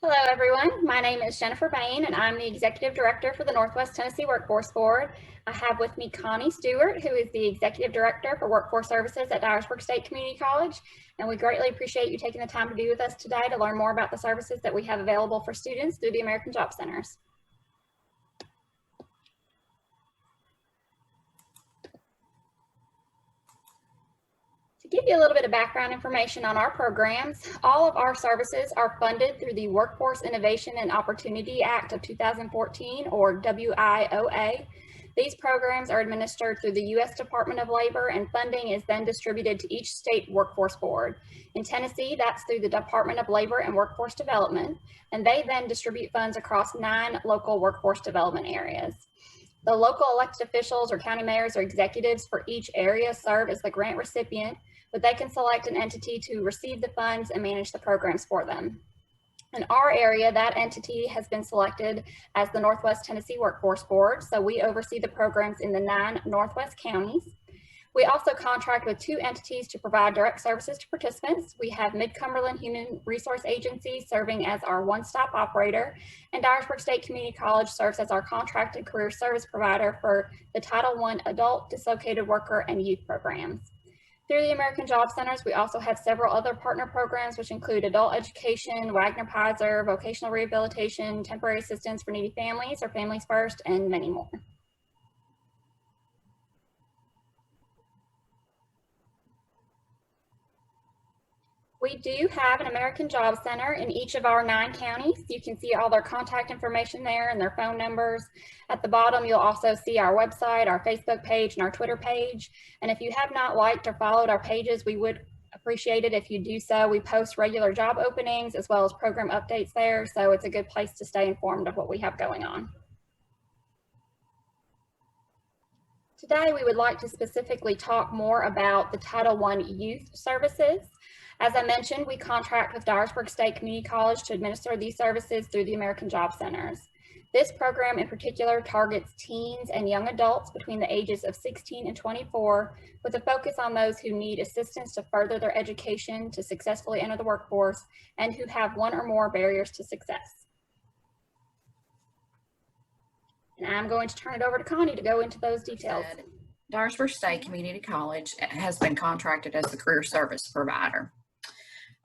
Hello, everyone. My name is Jennifer Bain, and I'm the Executive Director for the Northwest Tennessee Workforce Board. I have with me Connie Stewart, who is the Executive Director for Workforce Services at Dyersburg State Community College, and we greatly appreciate you taking the time to be with us today to learn more about the services that we have available for students through the American Job Centers. To give you a little bit of background information on our programs, all of our services are funded through the Workforce Innovation and Opportunity Act of 2014, or WIOA. These programs are administered through the U.S. Department of Labor, and funding is then distributed to each state workforce board. In Tennessee, that's through the Department of Labor and Workforce Development, and they then distribute funds across 9 local workforce development areas. The local elected officials or county mayors or executives for each area serve as the grant recipient, but they can select an entity to receive the funds and manage the programs for them. In our area, that entity has been selected as the Northwest Tennessee Workforce Board, so we oversee the programs in the 9 Northwest counties. We also contract with 2 entities to provide direct services to participants. We have Mid-Cumberland Human Resource Agency serving as our one-stop operator, and Dyersburg State Community College serves as our contracted career service provider for the Title I adult, dislocated worker, and youth programs. Through the American Job Centers, we also have several other partner programs, which include adult education, Wagner-Pizer, vocational rehabilitation, temporary assistance for needy families or Families First, and many more. We do have an American Job Center in each of our 9 counties. You can see all their contact information there and their phone numbers. At the bottom, you'll also see our website, our Facebook page, and our Twitter page. And if you have not liked or followed our pages, we would appreciate it if you do so. We post regular job openings as well as program updates there, so it's a good place to stay informed of what we have going on. Today, we would like to specifically talk more about the Title I youth services. As I mentioned, we contract with Dyersburg State Community College to administer these services through the American Job Centers. This program in particular targets teens and young adults between the ages of 16 and 24, with a focus on those who need assistance to further their education to successfully enter the workforce and who have 1 or more barriers to success. And I'm going to turn it over to Connie to go into those details. Dyersburg State Community College has been contracted as the career service provider.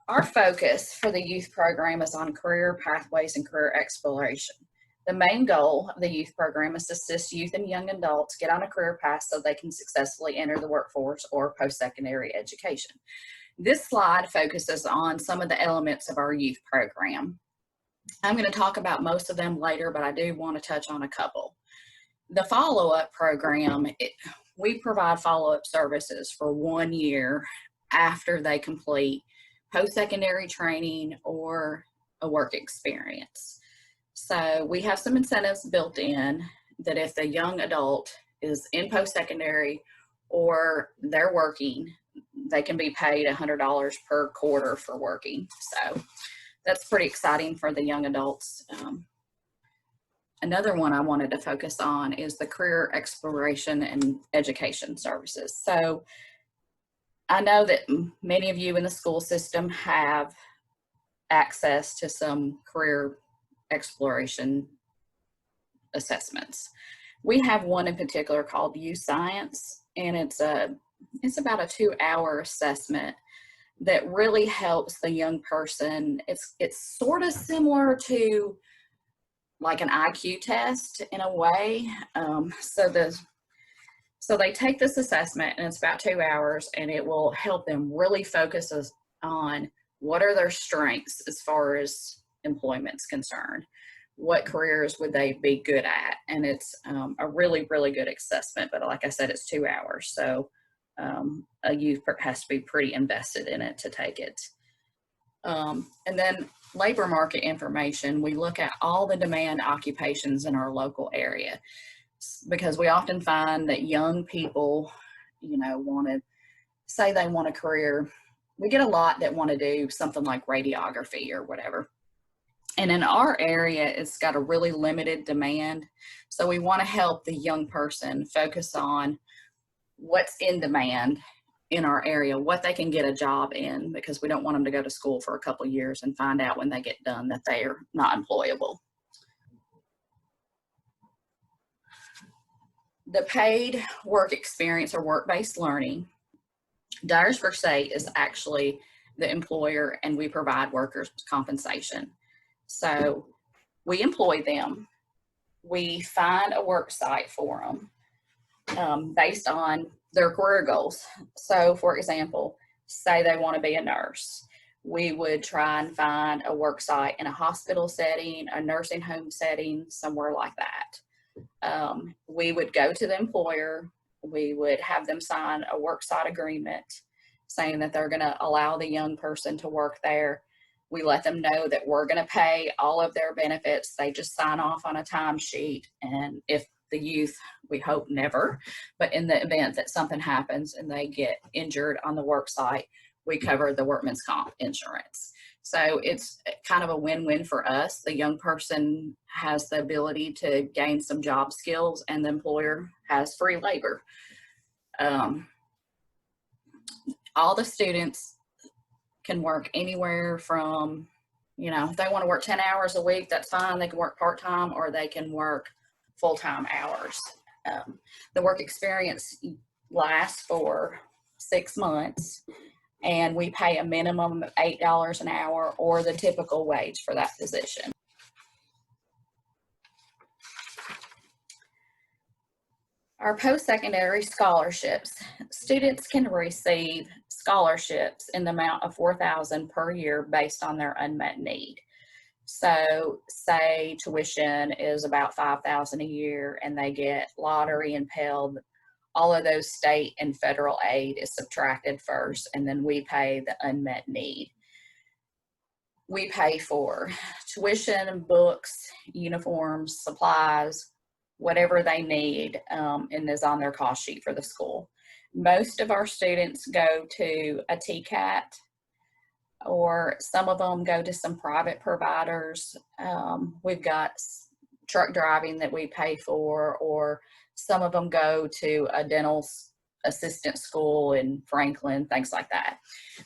Our focus for the youth program is on career pathways and career exploration. The main goal of the youth program is to assist youth and young adults get on a career path so they can successfully enter the workforce or post-secondary education. This slide focuses on some of the elements of our youth program. I'm going to talk about most of them later, but I do want to touch on a couple. The follow-up program, we provide follow-up services for 1 year after they complete post-secondary training or a work experience. So we have some incentives built in that if the young adult is in post-secondary or they're working, they can be paid $100 per quarter for working. So that's pretty exciting for the young adults. Another one I wanted to focus on is the career exploration and education services. So I know that many of you in the school system have access to some career exploration assessments. We have one in particular called U Science, and it's about a 2-hour assessment that really helps the young person. It's sort of similar to like an IQ test in a way. So they take this assessment, and it's about 2 hours, and it will help them really focus on what are their strengths as far as employment's concerned. What careers would they be good at? And it's a really, really good assessment. But like I said, it's 2 hours. So a youth has to be pretty invested in it to take it. And then labor market information, we look at all the demand occupations in our local area, because we often find that young people, want to say they want a career. We get a lot that want to do something like radiography or whatever. And in our area, it's got a really limited demand. So we want to help the young person focus on what's in demand in our area, what they can get a job in, because we don't want them to go to school for a couple years and find out when they get done that they are not employable. The paid work experience or work-based learning, Dyersburg State is actually the employer, and we provide workers compensation. So we employ them. We find a work site for them based on their career goals. So for example, say they want to be a nurse. We would try and find a work site in a hospital setting, a nursing home setting, somewhere like that. We would go to the employer. We would have them sign a work site agreement saying that they're going to allow the young person to work there. We let them know that we're going to pay all of their benefits. They just sign off on a timesheet. And if the youth, we hope never, but in the event that something happens and they get injured on the work site, we cover the workman's comp insurance. So it's kind of a win-win for us. The young person has the ability to gain some job skills, and the employer has free labor. All the students can work anywhere from, if they want to work 10 hours a week, that's fine. They can work part-time, or they can work full-time hours. The work experience lasts for 6 months, and we pay a minimum of $8 an hour, or the typical wage for that position. Our post-secondary scholarships, students can receive scholarships in the amount of $4,000 per year based on their unmet need. So say tuition is about $5,000 a year and they get lottery and Pell, all of those state and federal aid is subtracted first, and then we pay the unmet need. We pay for tuition, books, uniforms, supplies, whatever they need, and is on their cost sheet for the school. Most of our students go to a TCAT, or some of them go to some private providers. We've got truck driving that we pay for, or some of them go to a dental assistant school in Franklin, things like that.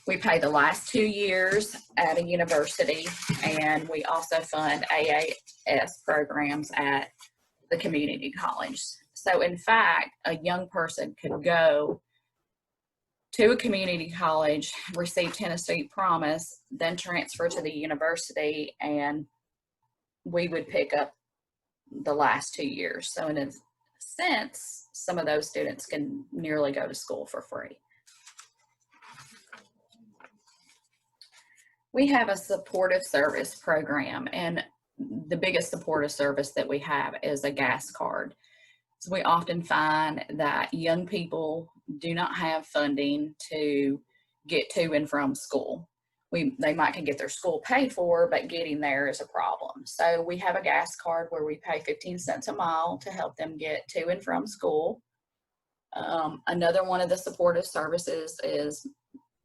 We pay the last 2 years at a university, and we also fund AAS programs at the community college. So in fact, a young person could go to a community college, receive Tennessee Promise, then transfer to the university, and we would pick up the last 2 years. So in a sense, some of those students can nearly go to school for free. We have a supportive service program, and the biggest supportive service that we have is a gas card. So we often find that young people do not have funding to get to and from school. They might can get their school paid for, but getting there is a problem. So we have a gas card where we pay 15 cents a mile to help them get to and from school. Another one of the supportive services is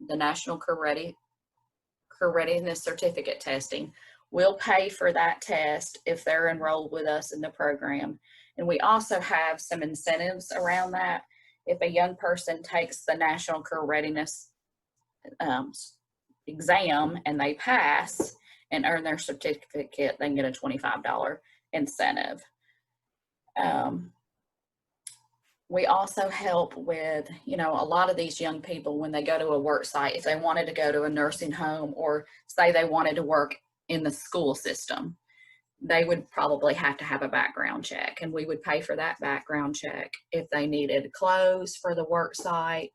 the National Career Readiness Certificate testing. We'll pay for that test if they're enrolled with us in the program. And we also have some incentives around that. If a young person takes the National Career Readiness exam and they pass and earn their certificate, they can get a $25 incentive. We also help with, a lot of these young people when they go to a work site, if they wanted to go to a nursing home, or say they wanted to work in the school system, they would probably have to have a background check, and we would pay for that background check. If they needed clothes for the work site,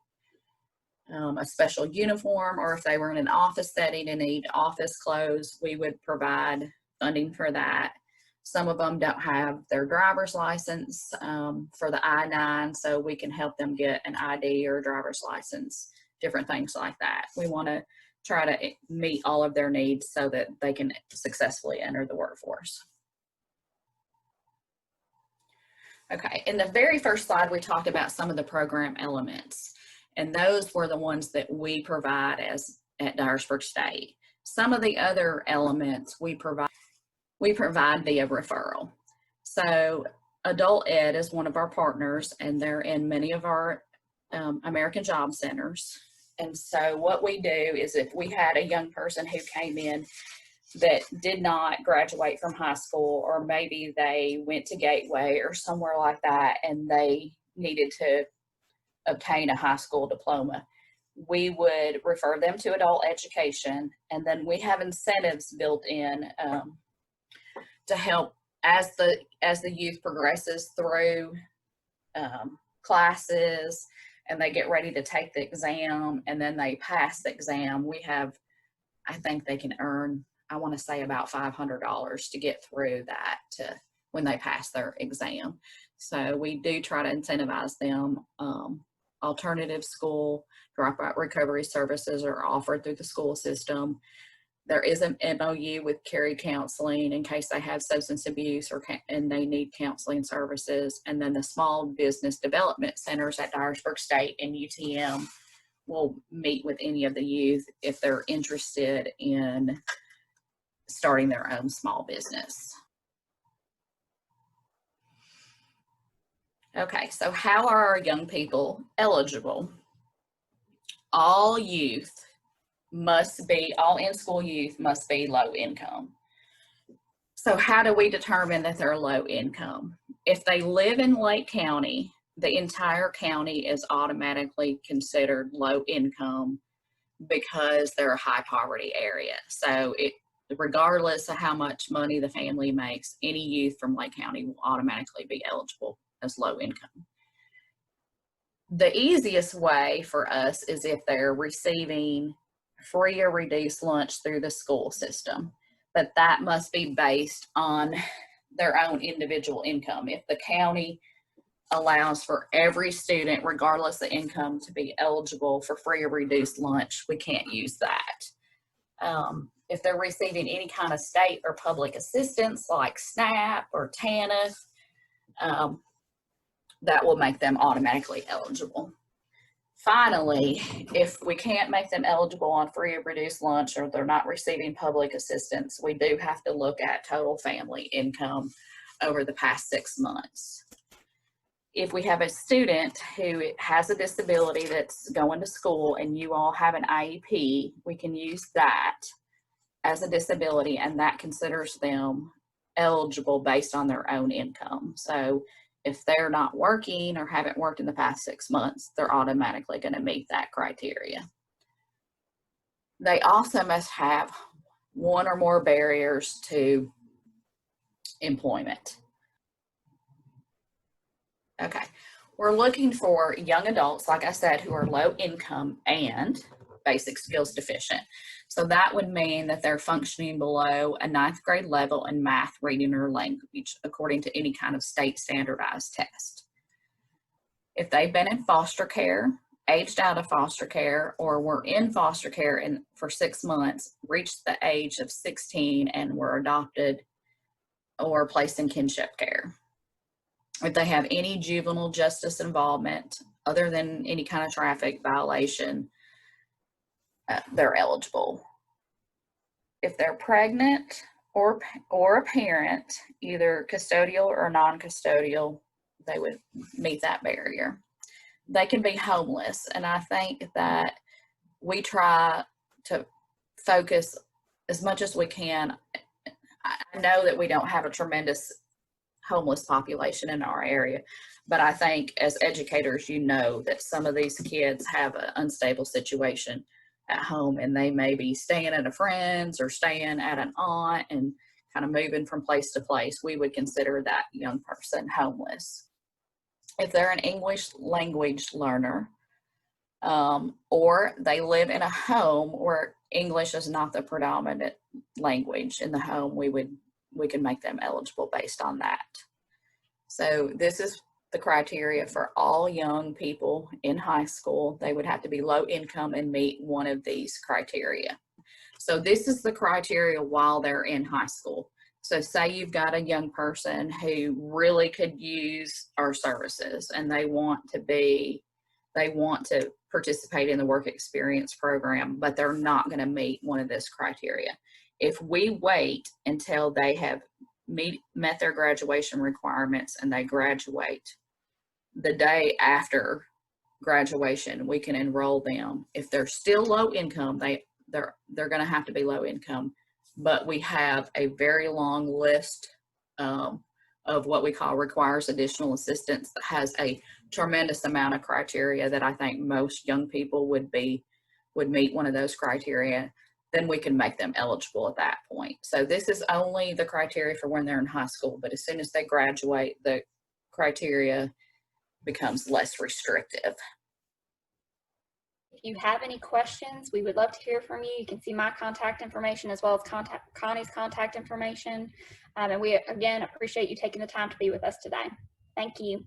a special uniform, or if they were in an office setting and need office clothes, we would provide funding for that. Some of them don't have their driver's license for the I-9, so we can help them get an ID or a driver's license, different things like that. We want to try to meet all of their needs so that they can successfully enter the workforce. Okay, in the very first slide, we talked about some of the program elements, and those were the ones that we provide at Dyersburg State. Some of the other elements we provide via referral. So Adult Ed is one of our partners, and they're in many of our American Job Centers. And so what we do is if we had a young person who came in that did not graduate from high school, or maybe they went to Gateway or somewhere like that and they needed to obtain a high school diploma, we would refer them to adult education, and then we have incentives built in to help as the youth progresses through classes and they get ready to take the exam and then they pass the exam. We have, I think they can earn, I want to say about $500 to get through that when they pass their exam. So we do try to incentivize them. Alternative school dropout recovery services are offered through the school system. There is an MOU with Carey Counseling in case they have substance abuse and they need counseling services. And then the small business development centers at Dyersburg State and UTM will meet with any of the youth if they're interested in starting their own small business. Okay, so how are our young people eligible? All youth all in-school youth must be low income. So how do we determine that they're low income? If they live in Lake County, the entire county is automatically considered low income because they're a high poverty area. So regardless of how much money the family makes, any youth from Lake County will automatically be eligible as low income. The easiest way for us is if they're receiving free or reduced lunch through the school system, but that must be based on their own individual income. If the county allows for every student, regardless of income, to be eligible for free or reduced lunch, we can't use that. If they're receiving any kind of state or public assistance like SNAP or TANF, that will make them automatically eligible. Finally, if we can't make them eligible on free or reduced lunch, or they're not receiving public assistance, we do have to look at total family income over the past 6 months. If we have a student who has a disability that's going to school and you all have an IEP, we can use that as a disability, and that considers them eligible based on their own income. So if they're not working or haven't worked in the past 6 months, they're automatically going to meet that criteria. They also must have one or more barriers to employment. Okay, we're looking for young adults, like I said, who are low income and basic skills deficient. So that would mean that they're functioning below a 9th grade level in math, reading, or language, according to any kind of state standardized test. If they've been in foster care, aged out of foster care, or were in foster care for 6 months, reached the age of 16 and were adopted or placed in kinship care. If they have any juvenile justice involvement other than any kind of traffic violation, they're eligible. If they're pregnant or a parent, either custodial or non-custodial, they would meet that barrier. They can be homeless, and I think that we try to focus as much as we can. I know that we don't have a tremendous homeless population in our area, but I think as educators, you know that some of these kids have an unstable situation at home, and they may be staying at a friend's or staying at an aunt and kind of moving from place to place. We would consider that young person homeless. If they're an English language learner, or they live in a home where English is not the predominant language in the home, we can make them eligible based on that. So this is the criteria for all young people in high school. They would have to be low income and meet one of these criteria. So this is the criteria while they're in high school. So say you've got a young person who really could use our services and they want to participate in the work experience program, but they're not going to meet one of this criteria. If we wait until they have met their graduation requirements and they graduate, the day after graduation, we can enroll them. If they're still low income, they're going to have to be low income, but we have a very long list of what we call requires additional assistance that has a tremendous amount of criteria that I think most young people would meet one of those criteria. Then we can make them eligible at that point. So this is only the criteria for when they're in high school, but as soon as they graduate, the criteria becomes less restrictive. If you have any questions, we would love to hear from you. You can see my contact information as well as Connie's contact information. And we, again, appreciate you taking the time to be with us today. Thank you.